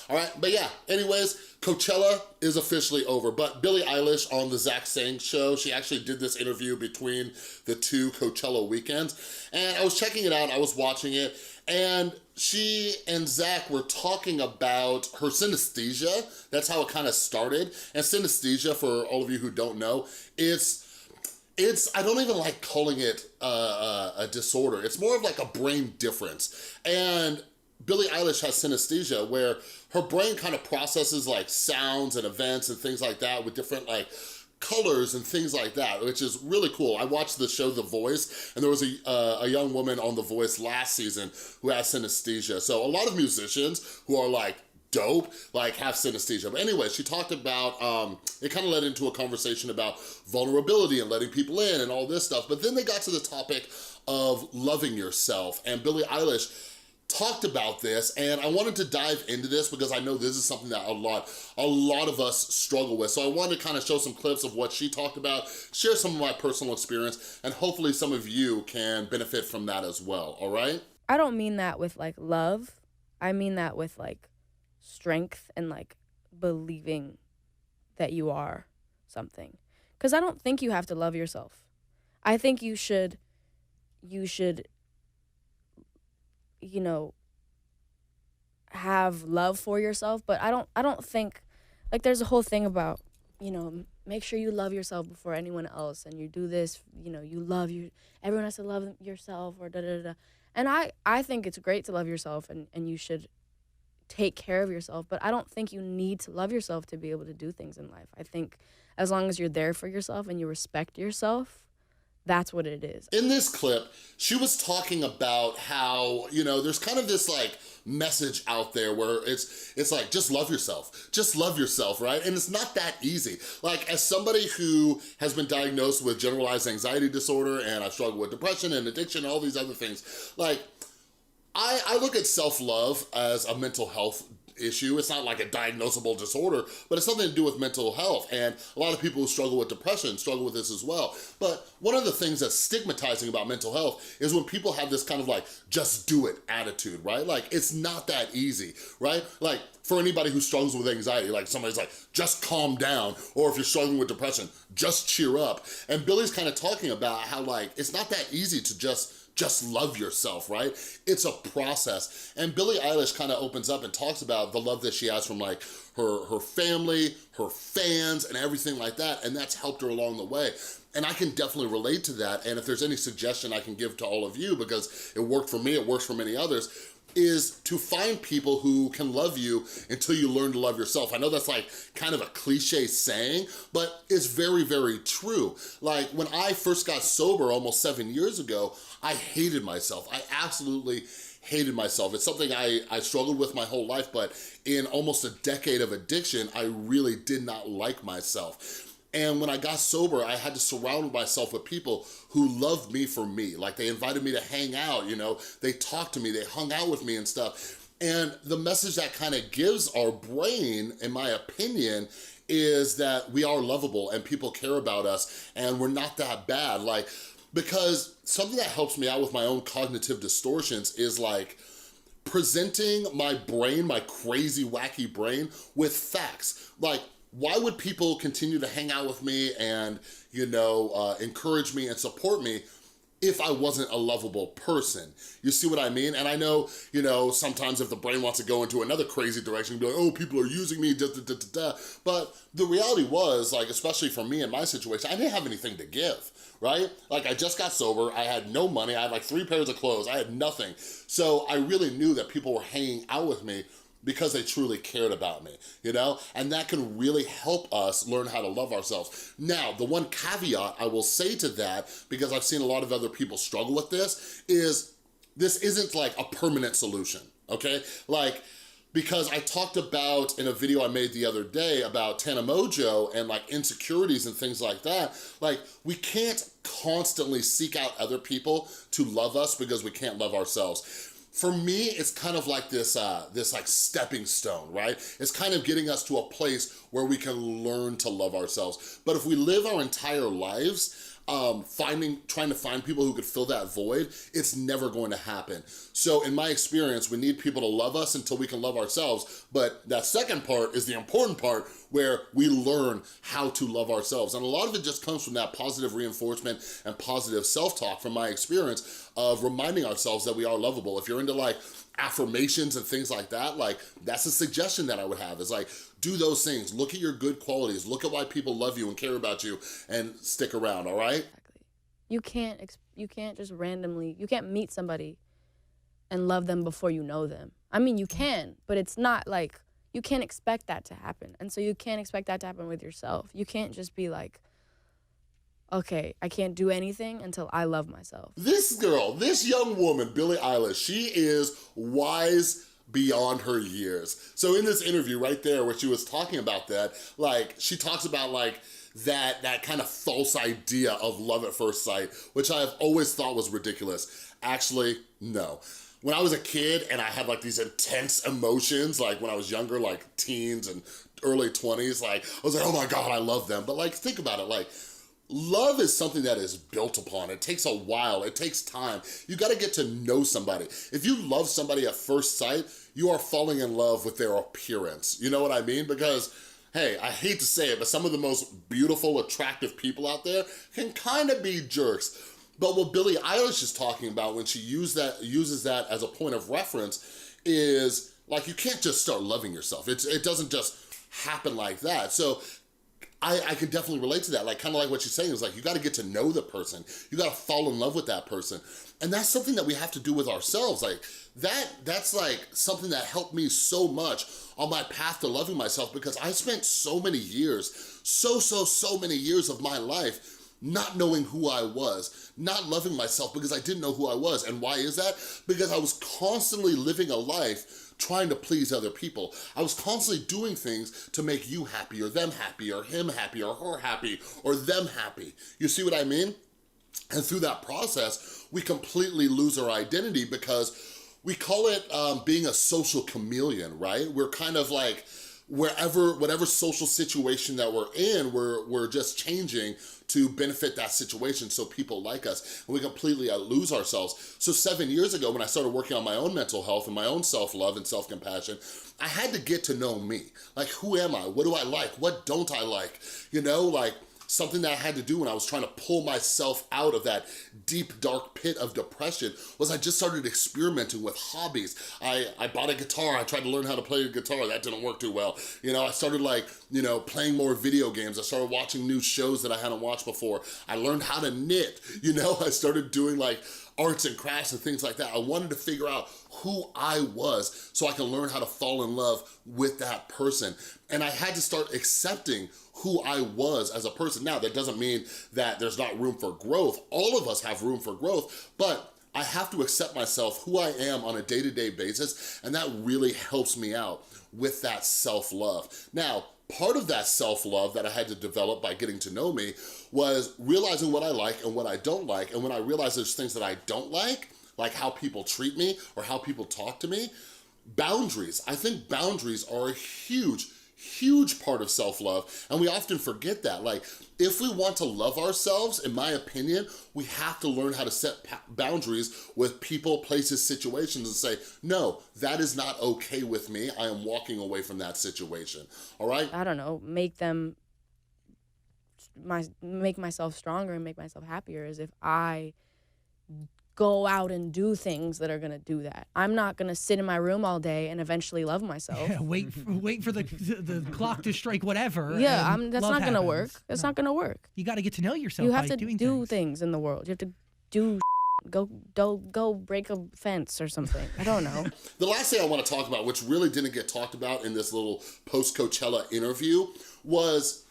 All right, but yeah, anyways, Coachella is officially over, but Billie Eilish on the Zach Sang show, she actually did this interview between the two Coachella weekends, and I was checking it out, I was watching it, and she and Zach were talking about her synesthesia. That's how it kind of started. And synesthesia, for all of you who don't know, I don't even like calling it a disorder. It's more of like a brain difference. And Billie Eilish has synesthesia where her brain kind of processes like sounds and events and things like that with different like colors and things like that, which is really cool. I watched the show The Voice, and there was a young woman on The Voice last season who has synesthesia. So a lot of musicians who are like dope, like have synesthesia. But anyway, she talked about, it kind of led into a conversation about vulnerability and letting people in and all this stuff. But then they got to the topic of loving yourself, and Billie Eilish talked about this, and I wanted to dive into this because I know this is something that a lot of us struggle with. So I wanted to kind of show some clips of what she talked about, share some of my personal experience, and hopefully some of you can benefit from that as well, all right? I don't mean that with like love. I mean that with like strength and like believing that you are something. Because I don't think you have to love yourself. I think you should, you know, have love for yourself, but I don't think, like, there's a whole thing about, you know, make sure you love yourself before anyone else, and you do this, you know, you love you, everyone has to love yourself, or da-da-da-da. And I think it's great to love yourself, and you should take care of yourself, but I don't think you need to love yourself to be able to do things in life. I think as long as you're there for yourself and you respect yourself, that's what it is. In this clip, she was talking about how, you know, there's kind of this like message out there where it's like, just love yourself, right? And it's not that easy. Like, as somebody who has been diagnosed with generalized anxiety disorder, and I struggle with depression and addiction and all these other things, like, I look at self-love as a mental health issue. It's not like a diagnosable disorder, but it's something to do with mental health. And a lot of people who struggle with depression struggle with this as well. But one of the things that's stigmatizing about mental health is when people have this kind of like, just do it attitude, right? Like, it's not that easy, right? Like, for anybody who struggles with anxiety, like somebody's like, just calm down. Or if you're struggling with depression, just cheer up. And Billie's kind of talking about how like, it's not that easy to just love yourself, right? It's a process. And Billie Eilish kind of opens up and talks about the love that she has from like her family, her fans, and everything like that, and that's helped her along the way. And I can definitely relate to that, and if there's any suggestion I can give to all of you, because it worked for me, it works for many others, is to find people who can love you until you learn to love yourself. I know that's like kind of a cliche saying, but it's very, very true. Like, when I first got sober almost 7 years ago, I hated myself. I absolutely hated myself. It's something I struggled with my whole life, but in almost a decade of addiction, I really did not like myself. And when I got sober, I had to surround myself with people who loved me for me. Like, they invited me to hang out, you know, they talked to me, they hung out with me and stuff. And the message that kind of gives our brain, in my opinion, is that we are lovable and people care about us and we're not that bad. Like, because something that helps me out with my own cognitive distortions is like presenting my brain, my crazy, wacky brain, with facts. Like, why would people continue to hang out with me and, you know, encourage me and support me if I wasn't a lovable person? You see what I mean? And I know, you know, sometimes if the brain wants to go into another crazy direction, be like, oh, people are using me, da, da, da, da, da. But the reality was, like, especially for me in my situation, I didn't have anything to give, right? Like, I just got sober, I had no money, I had like 3 pairs of clothes, I had nothing. So I really knew that people were hanging out with me because they truly cared about me, you know? And that can really help us learn how to love ourselves. Now, the one caveat I will say to that, because I've seen a lot of other people struggle with this isn't like a permanent solution, okay? Like, because I talked about in a video I made the other day about Tana Mojo and like insecurities and things like that, like, we can't constantly seek out other people to love us because we can't love ourselves. For me, it's kind of like this like stepping stone, right? It's kind of getting us to a place where we can learn to love ourselves. But if we live our entire lives trying to find people who could fill that void, it's never going to happen. So in my experience, we need people to love us until we can love ourselves. But that second part is the important part, where we learn how to love ourselves. And a lot of it just comes from that positive reinforcement and positive self-talk from my experience of reminding ourselves that we are lovable. If you're into like affirmations and things like that, like that's a suggestion that I would have, is like, do those things. Look at your good qualities. Look at why people love you and care about you and stick around, all right? Exactly. You can't just randomly, you can't meet somebody and love them before you know them. I mean, you can, but it's not like, you can't expect that to happen. And so you can't expect that to happen with yourself. You can't just be like, okay, I can't do anything until I love myself. This girl, this young woman, Billie Eilish, she is wise beyond her years. So in this interview right there where she was talking about that, like she talks about like that kind of false idea of love at first sight, which I've always thought was ridiculous. Actually, no. When I was a kid and I had like these intense emotions, like when I was younger, like teens and early 20s, like I was like, oh my God, I love them. But like, think about it, like love is something that is built upon. It takes a while, it takes time. You gotta get to know somebody. If you love somebody at first sight, you are falling in love with their appearance. You know what I mean? Because, hey, I hate to say it, but some of the most beautiful, attractive people out there can kind of be jerks. But what Billie Eilish is talking about when she uses that as a point of reference is like, you can't just start loving yourself. It doesn't just happen like that. So I can definitely relate to that. Like, kind of like what she's saying is like, you gotta get to know the person. You gotta fall in love with that person. And that's something that we have to do with ourselves. Like, that's like something that helped me so much on my path to loving myself, because I spent so many years, so many years of my life not knowing who I was, not loving myself because I didn't know who I was. And why is that? Because I was constantly living a life trying to please other people. I was constantly doing things to make you happy, or them happy, or him happy, or her happy, or them happy. You see what I mean? And through that process, we completely lose our identity, because we call it being a social chameleon, right? We're kind of like, whatever social situation that we're in, we're just changing to benefit that situation so people like us, and we completely lose ourselves. So 7 years ago, when I started working on my own mental health and my own self-love and self-compassion, I had to get to know me. Like, who am I? What do I like? What don't I like? You know, like, something that I had to do when I was trying to pull myself out of that deep, dark pit of depression was I just started experimenting with hobbies. I bought a guitar, I tried to learn how to play the guitar, that didn't work too well. You know, I started like, you know, playing more video games. I started watching new shows that I hadn't watched before. I learned how to knit, you know, I started doing like arts and crafts and things like that. I wanted to figure out who I was so I can learn how to fall in love with that person. And I had to start accepting who I was as a person. Now, that doesn't mean that there's not room for growth. All of us have room for growth, but I have to accept myself, who I am on a day-to-day basis, and that really helps me out with that self-love. Now, part of that self-love that I had to develop by getting to know me was realizing what I like and what I don't like. And when I realized there's things that I don't like how how treat me or how people talk to me, boundaries. I think boundaries are a huge part of self-love, and we often forget that. Like, if we want to love ourselves, in my opinion, we have to learn how to set boundaries with people, places, situations, and say, no, that is not okay with me. I am walking away from that situation, all right? I don't know, make myself stronger and make myself happier is if I go out and do things that are gonna do that. I'm not gonna sit in my room all day and eventually love myself. Yeah, wait for the clock to strike whatever. Yeah, that's not gonna happens. work. That's not gonna work. You got to get to know yourself. You have by to doing do things in the world. You have to do go break a fence or something. I don't know. The last thing I want to talk about, which really didn't get talked about in this little post-Coachella interview, was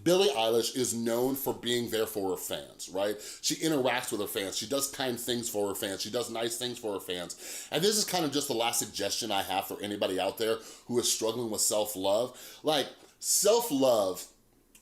Billie Eilish is known for being there for her fans, right? She interacts with her fans. She does kind things for her fans. She does nice things for her fans. And this is kind of just the last suggestion I have for anybody out there who is struggling with self-love. Like, self-love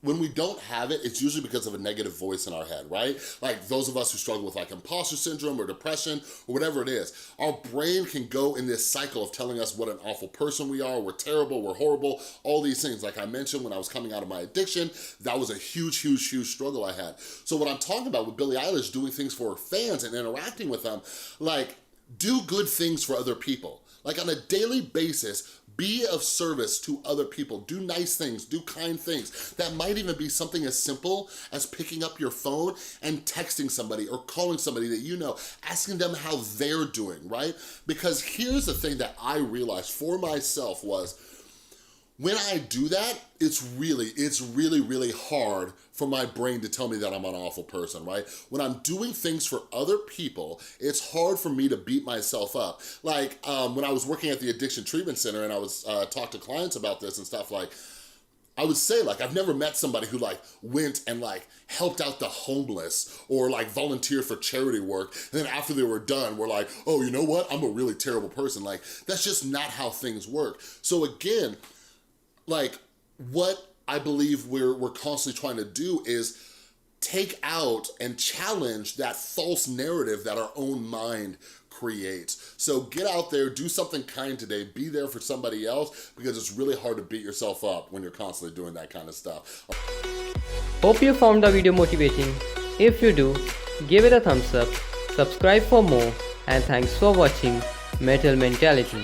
when we don't have it, it's usually because of a negative voice in our head, right? Like those of us who struggle with like imposter syndrome or depression or whatever it is, our brain can go in this cycle of telling us what an awful person we are, we're terrible, we're horrible, all these things. Like I mentioned, when I was coming out of my addiction, that was a huge, huge, huge struggle I had. So what I'm talking about with Billie Eilish doing things for her fans and interacting with them, like do good things for other people. Like on a daily basis, be of service to other people. Do nice things, do kind things. That might even be something as simple as picking up your phone and texting somebody or calling somebody that you know, asking them how they're doing, right? Because here's the thing that I realized for myself was, when I do that, it's really, really hard for my brain to tell me that I'm an awful person, right? When I'm doing things for other people, it's hard for me to beat myself up. Like when I was working at the Addiction Treatment Center and I was talk to clients about this and stuff, like I would say, like, I've never met somebody who like went and like helped out the homeless or like volunteered for charity work. And then after they were done, we're like, oh, you know what? I'm a really terrible person. Like, that's just not how things work. So again, like what I believe we're constantly trying to do is take out and challenge that false narrative that our own mind creates. So get out there, do something kind today, be there for somebody else, because it's really hard to beat yourself up when you're constantly doing that kind of stuff. Hope you found the video motivating. If you do, give it a thumbs up, subscribe for more, and thanks for watching Metal Mentality.